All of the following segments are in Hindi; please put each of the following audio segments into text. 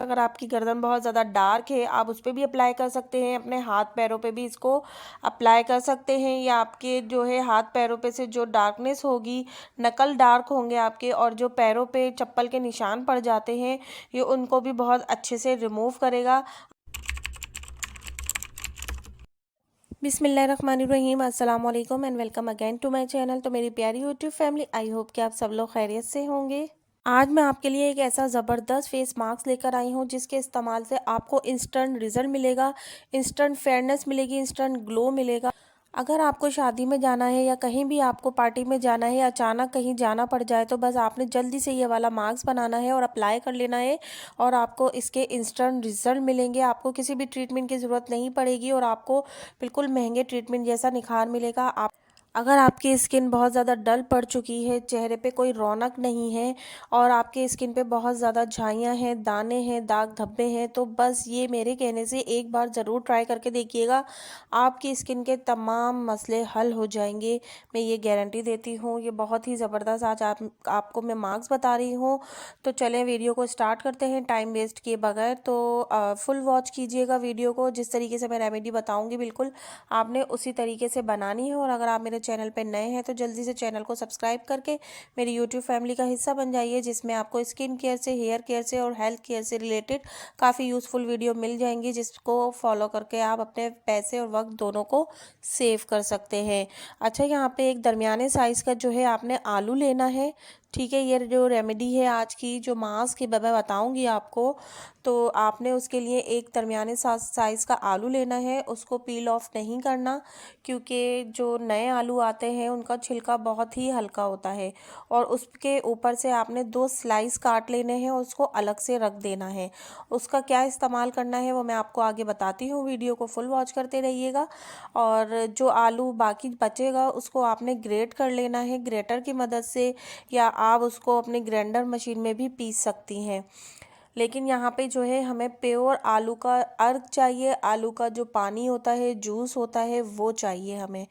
अगर आपकी गर्दन बहुत ज़्यादा डार्क है, आप उस पे भी अप्लाई कर सकते हैं। अपने हाथ पैरों पे भी इसको अप्लाई कर सकते हैं, या आपके जो है हाथ पैरों पे से जो डार्कनेस होगी, नकल डार्क होंगे आपके, और जो पैरों पे चप्पल के निशान पड़ जाते हैं, ये उनको भी बहुत अच्छे से रिमूव करेगा। बिस्मिल्लाहिर्रहमानिर्रहीम, अस्सलाम वालेकुम and welcome again to my channel. तो मेरी प्यारी यूट्यूब फैमिली, आई होप कि आप सब लोग खैरियत से होंगे। आज मैं आपके लिए एक ऐसा ज़बरदस्त फेस मास्क लेकर आई हूँ जिसके इस्तेमाल से आपको इंस्टेंट रिजल्ट मिलेगा, इंस्टेंट फेयरनेस मिलेगी, इंस्टेंट ग्लो मिलेगा। अगर आपको शादी में जाना है या कहीं भी आपको पार्टी में जाना है, अचानक कहीं जाना पड़ जाए, तो बस आपने जल्दी से ये वाला मास्क बनाना है और अप्लाई कर लेना है, और आपको इसके इंस्टेंट रिजल्ट मिलेंगे। आपको किसी भी ट्रीटमेंट की ज़रूरत नहीं पड़ेगी और आपको बिल्कुल महंगे ट्रीटमेंट जैसा निखार मिलेगा। आप अगर आपकी स्किन बहुत ज़्यादा डल पड़ चुकी है, चेहरे पे कोई रौनक नहीं है, और आपके स्किन पे बहुत ज़्यादा झाइयाँ हैं, दाने हैं, दाग धब्बे हैं, तो बस ये मेरे कहने से एक बार ज़रूर ट्राई करके देखिएगा। आपकी स्किन के तमाम मसले हल हो जाएंगे, मैं ये गारंटी देती हूँ। ये बहुत ही ज़बरदस्त आज आपको मैं मास्क बता रही हूँ। तो चलें वीडियो को स्टार्ट करते हैं टाइम वेस्ट किए बगैर। तो फुल वॉच कीजिएगा वीडियो को। जिस तरीके से मैं रेमेडी बताऊँगी बिल्कुल आपने उसी तरीके से बनानी है। और अगर आप मेरे चैनल पर नए हैं तो जल्दी से चैनल को सब्सक्राइब करके मेरी यूट्यूब फैमिली का हिस्सा बन जाइए, जिसमें आपको स्किन केयर से, हेयर केयर से और हेल्थ केयर से रिलेटेड काफ़ी यूज़फुल वीडियो मिल जाएंगी, जिसको फॉलो करके आप अपने पैसे और वक्त दोनों को सेव कर सकते हैं। अच्छा, यहाँ पे एक दरमियाने साइज़ का जो है आपने आलू लेना है। ठीक है, ये जो रेमेडी है आज की, जो मास्क है मैं बताऊंगी आपको, तो आपने उसके लिए एक दरमियाने साइज़ का आलू लेना है। उसको पील ऑफ नहीं करना, क्योंकि जो नए आलू आते हैं उनका छिलका बहुत ही हल्का होता है, और उसके ऊपर से आपने 2 स्लाइस काट लेने हैं और उसको अलग से रख देना है। उसका क्या इस्तेमाल करना है वो मैं आपको आगे बताती हूँ, वीडियो को फुल वॉच करते रहिएगा। और जो आलू बाकी बचेगा उसको आपने ग्रेट कर लेना है ग्रेटर की मदद से, या आप उसको अपने ग्राइंडर मशीन में भी पीस सकती हैं। लेकिन यहाँ पे जो है हमें प्योर आलू का अर्क चाहिए, आलू का जो पानी होता है, जूस होता है, वो चाहिए हमें।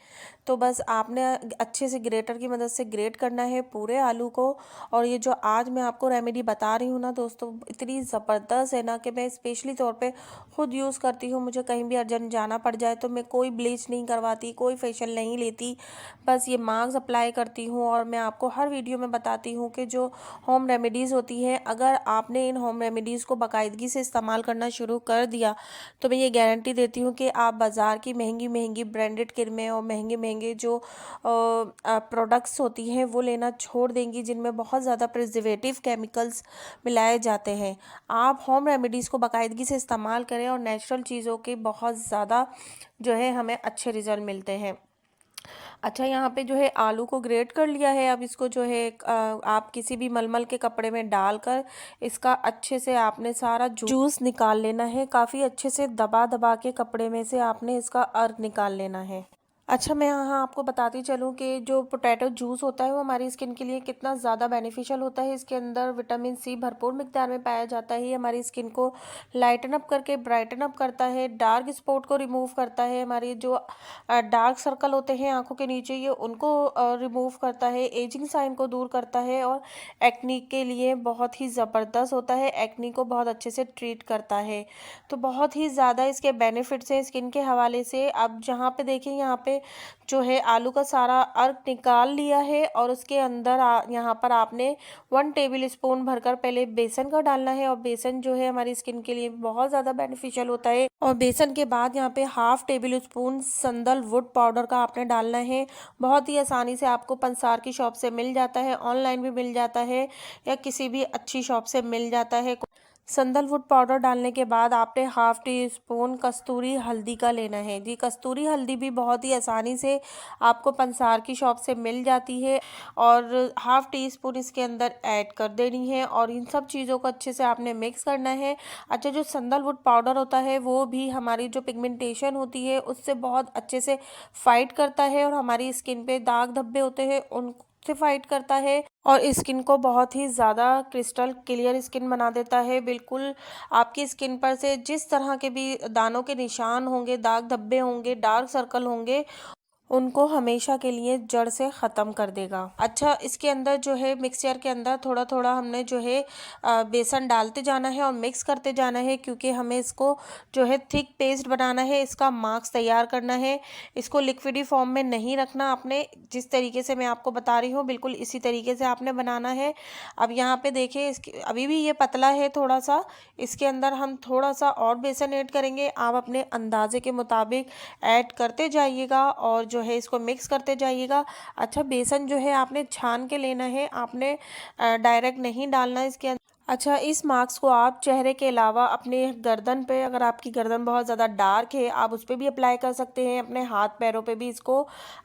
तो बस आपने अच्छे से ग्रेटर की मदद से ग्रेट करना है पूरे आलू को। और ये जो आज मैं आपको रेमेडी बता रही हूँ ना दोस्तों, इतनी ज़बरदस्त है ना कि मैं स्पेशली तौर पे खुद यूज़ करती हूँ। मुझे कहीं भी अर्जेंट जाना पड़ जाए तो मैं कोई ब्लीच नहीं करवाती, कोई फेशियल नहीं लेती, बस ये मास्क अप्लाई करती हूँ। और मैं आपको हर वीडियो में बताती हूँ कि जो होम रेमेडीज़ होती हैं, अगर आपने इन होम रेमेडीज़ को बाकायदगी से इस्तेमाल करना शुरू कर दिया तो मैं ये गारंटी देती हूँ कि आप बाज़ार की महंगी महंगी ब्रांडेड क्रीमें और महंगे महंगे जो प्रोडक्ट्स होती हैं वो लेना छोड़ देंगी, जिनमें बहुत ज़्यादा प्रिजर्वेटिव केमिकल्स मिलाए जाते हैं। आप होम रेमेडीज़ को बाकायदगी से इस्तेमाल करें और नेचुरल चीज़ों के बहुत ज़्यादा जो है हमें अच्छे रिजल्ट मिलते हैं। अच्छा, यहाँ पे जो है आलू को ग्रेट कर लिया है। अब इसको जो है आप किसी भी मलमल के कपड़े में डालकर इसका अच्छे से आपने सारा जूस निकाल लेना है। काफ़ी अच्छे से दबा दबा के कपड़े में से आपने इसका अर्क निकाल लेना है। अच्छा, मैं यहाँ आपको बताती चलूँ कि जो पोटैटो जूस होता है वो हमारी स्किन के लिए कितना ज़्यादा बेनिफिशियल होता है। इसके अंदर विटामिन सी भरपूर मिकदार में पाया जाता है। ये हमारी स्किन को लाइटन अप करके ब्राइटन अप करता है, डार्क स्पॉट को रिमूव करता है, हमारी जो डार्क सर्कल होते हैं आंखों के नीचे, ये उनको रिमूव करता है, एजिंग साइन को दूर करता है, और एक्नी के लिए बहुत ही ज़बरदस्त होता है, एक्नी को बहुत अच्छे से ट्रीट करता है। तो बहुत ही ज़्यादा इसके बेनिफिट्स हैं स्किन के हवाले से। अब जहाँ पे देखें, यहाँ पे जो है आलू का सारा अर्क निकाल लिया है, और उसके अंदर यहाँ पर आपने 1 टेबल स्पून भरकर पहले बेसन का डालना है। और बेसन जो है हमारी स्किन के लिए बहुत ज़्यादा बेनिफिशियल होता है। और बेसन के बाद यहाँ पे 1/2 टेबल स्पून संदलवुड पाउडर का आपने डालना है। बहुत ही आसानी से आपको पंसार की शॉप से मिल जाता है, ऑनलाइन भी मिल जाता है, या किसी भी अच्छी शॉप से मिल जाता है। संदलवुड पाउडर डालने के बाद आपने 1/2 टी स्पून कस्तूरी हल्दी का लेना है जी। कस्तूरी हल्दी भी बहुत ही आसानी से आपको पंसार की शॉप से मिल जाती है, और 1/2 टी स्पून इसके अंदर ऐड कर देनी है, और इन सब चीज़ों को अच्छे से आपने मिक्स करना है। अच्छा, जो संदलवुड पाउडर होता है वो भी हमारी जो पिगमेंटेशन होती है उससे बहुत अच्छे से फाइट करता है, और हमारी स्किन पे दाग धब्बे होते हैं उन से फाइट करता है, और स्किन को बहुत ही ज़्यादा क्रिस्टल क्लियर स्किन बना देता है। बिल्कुल आपकी स्किन पर से जिस तरह के भी दानों के निशान होंगे, दाग धब्बे होंगे, डार्क सर्कल होंगे, उनको हमेशा के लिए जड़ से ख़त्म कर देगा। अच्छा, इसके अंदर जो है मिक्सचर के अंदर थोड़ा थोड़ा हमने जो है बेसन डालते जाना है और मिक्स करते जाना है, क्योंकि हमें इसको जो है थिक पेस्ट बनाना है, इसका मार्क्स तैयार करना है। इसको लिक्विडी फॉर्म में नहीं रखना आपने, जिस तरीके से मैं आपको बता रही हूँ बिल्कुल इसी तरीके से आपने बनाना है। अब यहाँ पे देखिए इसके अभी भी ये पतला है थोड़ा सा, इसके अंदर हम थोड़ा सा और बेसन ऐड करेंगे। आप अपने अंदाजे के मुताबिक ऐड करते जाइएगा और जो है इसको मिक्स करते जाइएगा। अच्छा, बेसन जो है आपने छान के लेना है, आपने डायरेक्ट नहीं डालना इसके अंदर। अच्छा, इस मास्क को आप चेहरे के अलावा अपने गर्दन पे, अगर आपकी गर्दन बहुत ज़्यादा डार्क है आप उस पर भी अप्लाई कर सकते हैं, अपने हाथ पैरों पे भी इसको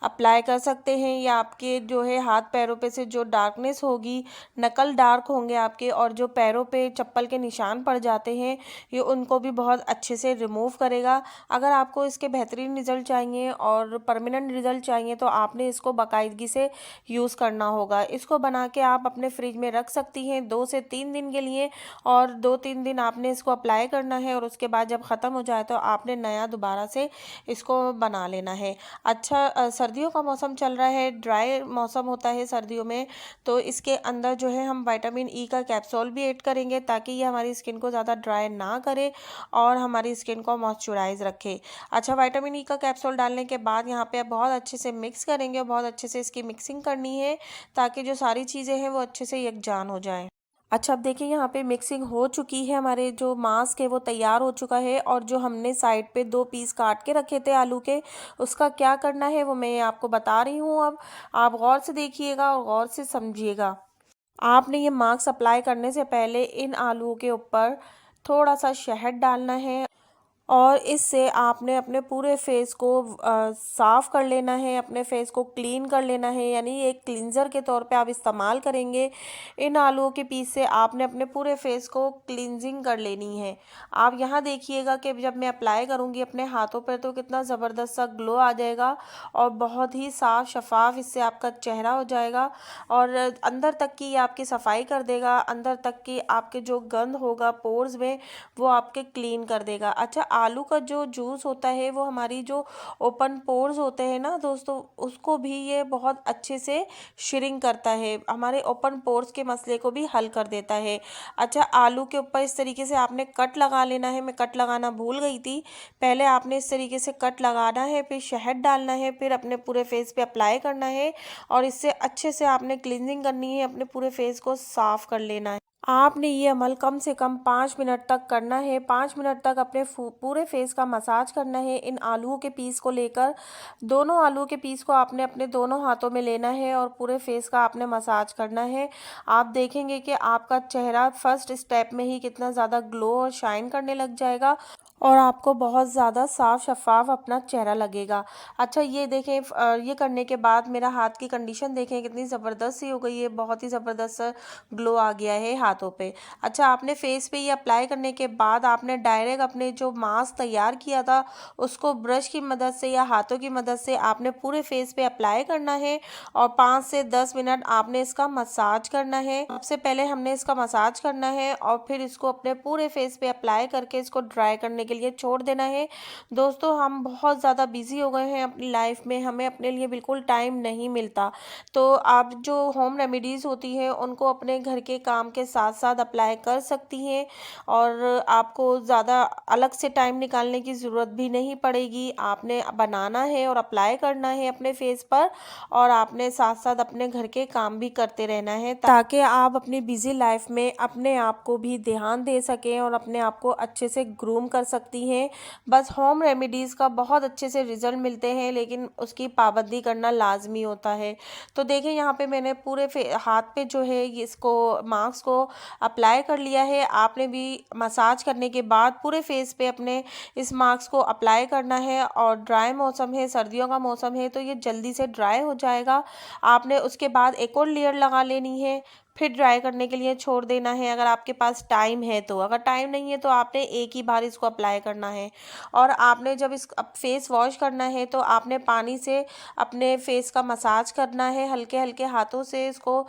अप्लाई कर सकते हैं, या आपके जो है हाथ पैरों पे से जो डार्कनेस होगी, नकल डार्क होंगे आपके और जो पैरों पे चप्पल के निशान पड़ जाते हैं, ये उनको भी बहुत अच्छे से रिमूव करेगा। अगर आपको इसके बेहतरीन रिजल्ट चाहिए और परमानेंट रिजल्ट चाहिए तो आपने इसको बाकायदगी से यूज़ करना होगा। इसको बना के आप अपने फ्रिज में रख सकती हैं 2 से 3 दिन के लिए, और 2-3 दिन आपने इसको अप्लाई करना है और उसके बाद जब ख़त्म हो जाए तो आपने नया दोबारा से इसको बना लेना है। अच्छा, सर्दियों का मौसम चल रहा है, ड्राई मौसम होता है सर्दियों में, तो इसके अंदर जो है हम विटामिन ई का कैप्सूल भी ऐड करेंगे ताकि ये हमारी स्किन को ज़्यादा ड्राई ना करे और हमारी स्किन को मॉइस्चराइज रखे। अच्छा, विटामिन ई का कैप्सूल डालने के बाद यहाँ पे आप बहुत अच्छे से मिक्स करेंगे और बहुत अच्छे से इसकी मिक्सिंग करनी है ताकि जो सारी चीज़ें हैं वो अच्छे से यकजान हो जाएं। अच्छा, अब देखिए यहाँ पे मिक्सिंग हो चुकी है, हमारे जो मास्क है वो तैयार हो चुका है, और जो हमने साइड पे 2 पीस काट के रखे थे आलू के, उसका क्या करना है वो मैं आपको बता रही हूँ। अब आप गौर से देखिएगा और गौर से समझिएगा। आपने ये मास्क अप्लाई करने से पहले इन आलूओं के ऊपर थोड़ा सा शहद डालना है, और इससे आपने अपने पूरे फेस को साफ़ कर लेना है, अपने फेस को क्लीन कर लेना है, यानी एक क्लींजर के तौर पे आप इस्तेमाल करेंगे। इन आलूओं के पीस से आपने अपने पूरे फेस को क्लींजिंग कर लेनी है। आप यहाँ देखिएगा कि जब मैं अप्लाई करूँगी अपने हाथों पर तो कितना ज़बरदस्त सा ग्लो आ जाएगा और बहुत ही साफ़ शफाफ इससे आपका चेहरा हो जाएगा, और अंदर तक की ये आपकी सफाई कर देगा, अंदर तक की आपके जो गंद होगा पोर्स में वो आपके क्लीन कर देगा। अच्छा, आलू का जो जूस होता है वो हमारी जो ओपन पोर्स होते हैं ना दोस्तों, उसको भी ये बहुत अच्छे से श्रिंक करता है, हमारे ओपन पोर्स के मसले को भी हल कर देता है। अच्छा, आलू के ऊपर इस तरीके से आपने कट लगा लेना है, मैं कट लगाना भूल गई थी। पहले आपने इस तरीके से कट लगाना है, फिर शहद डालना है, फिर अपने पूरे फेस पे अप्लाई करना है और इससे अच्छे से आपने क्लींजिंग करनी है, अपने पूरे फेस को साफ कर लेना है। आपने ये अमल कम से कम 5 मिनट तक करना है। 5 मिनट तक अपने पूरे फेस का मसाज करना है। इन आलूओं के पीस को लेकर, दोनों आलूओं के पीस को आपने अपने दोनों हाथों में लेना है और पूरे फेस का आपने मसाज करना है। आप देखेंगे कि आपका चेहरा फर्स्ट स्टेप में ही कितना ज़्यादा ग्लो और शाइन करने लग जाएगा और आपको बहुत ज़्यादा साफ शफाफ अपना चेहरा लगेगा। अच्छा, ये देखें, ये करने के बाद मेरा हाथ की कंडीशन देखें कितनी ज़बरदस्त सी हो गई है, बहुत ही ज़बरदस्त ग्लो आ गया है हाथों पे। अच्छा, आपने फेस पे ये अप्लाई करने के बाद आपने डायरेक्ट अपने जो मास्क तैयार किया था उसको ब्रश की मदद से या हाथों की मदद से आपने पूरे फेस पे अप्लाई करना है और 5 से 10 मिनट आपने इसका मसाज करना है। सबसे पहले हमने इसका मसाज करना है और फिर इसको अपने पूरे फेस पे अप्लाई करके इसको ड्राई करने के लिए छोड़ देना है। दोस्तों, हम बहुत ज़्यादा बिजी हो गए हैं अपनी लाइफ में, हमें अपने लिए बिल्कुल टाइम नहीं मिलता, तो आप जो होम रेमेडीज़ होती हैं उनको अपने घर के काम के साथ साथ अप्लाई कर सकती हैं और आपको ज़्यादा अलग से टाइम निकालने की ज़रूरत भी नहीं पड़ेगी। आपने बनाना है और अप्लाई करना है अपने फेस पर, और आपने साथ साथ अपने घर के काम भी करते रहना है ताकि आप अपनी बिजी लाइफ में अपने आप को भी ध्यान दे सकें और अपने आप को अच्छे से ग्रूम कर सकती हैं। बस होम रेमेडीज़ का बहुत अच्छे से रिजल्ट मिलते हैं, लेकिन उसकी पाबंदी करना लाजमी होता है। तो देखिए यहाँ पे मैंने पूरे हाथ पे जो है इसको मास्क को अप्लाई कर लिया है। आपने भी मसाज करने के बाद पूरे फेस पे अपने इस मास्क को अप्लाई करना है, और ड्राई मौसम है, सर्दियों का मौसम है, तो ये जल्दी से ड्राई हो जाएगा। आपने उसके बाद एक और लेयर लगा लेनी है। फिर ड्राई करने के लिए छोड़ देना है अगर आपके पास टाइम है तो। अगर टाइम नहीं है तो आपने एक ही बार इसको अप्लाई करना है। और आपने जब इस फेस वॉश करना है तो आपने पानी से अपने फेस का मसाज करना है, हल्के हल्के हाथों से इसको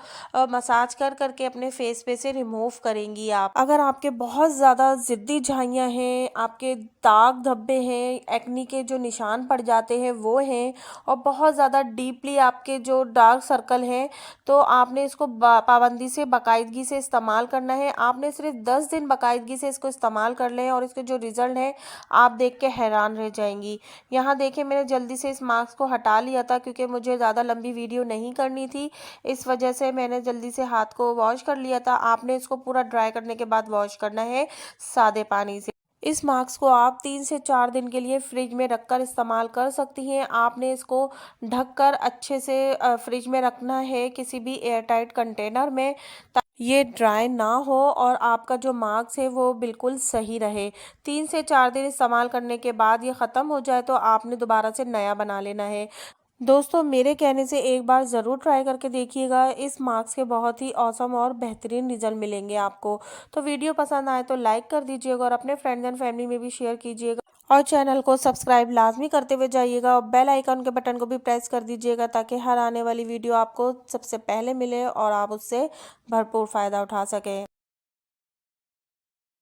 मसाज कर करके अपने फेस पे से रिमूव करेंगी आप। अगर आपके बहुत ज़्यादा ज़िद्दी झाइयाँ हैं, आपके दाग धब्बे हैं, एक्नी के जो निशान पड़ जाते हैं वो हैं, और बहुत ज़्यादा डीपली आपके जो डार्क सर्कल हैं, तो आपने इसको पाबंदी से बाकायदगी से इस्तेमाल करना है। आपने सिर्फ 10 दिन बाकायदगी से इसको इस्तेमाल कर लें और इसके जो रिज़ल्ट है आप देख के हैरान रह जाएंगी। यहाँ देखिए मैंने जल्दी से इस मास्क को हटा लिया था क्योंकि मुझे ज़्यादा लंबी वीडियो नहीं करनी थी, इस वजह से मैंने जल्दी से हाथ को वॉश कर लिया था। आपने इसको पूरा ड्राई करने के बाद वॉश करना है सादे पानी से। इस मास्क को आप 3 से 4 दिन के लिए फ्रिज में रखकर इस्तेमाल कर सकती हैं। आपने इसको ढककर अच्छे से फ्रिज में रखना है किसी भी एयरटाइट कंटेनर में, ये ड्राई ना हो और आपका जो मास्क है वो बिल्कुल सही रहे। 3 से 4 दिन इस्तेमाल करने के बाद ये ख़त्म हो जाए तो आपने दोबारा से नया बना लेना है। दोस्तों मेरे कहने से एक बार ज़रूर ट्राई करके देखिएगा, इस मास्क के बहुत ही औसम और बेहतरीन रिजल्ट मिलेंगे आपको। तो वीडियो पसंद आए तो लाइक कर दीजिएगा और अपने फ्रेंड्स एंड फैमिली में भी शेयर कीजिएगा, और चैनल को सब्सक्राइब लाजमी करते हुए जाइएगा और बेल आइकन के बटन को भी प्रेस कर दीजिएगा ताकि हर आने वाली वीडियो आपको सबसे पहले मिले और आप उससे भरपूर फ़ायदा उठा सकें।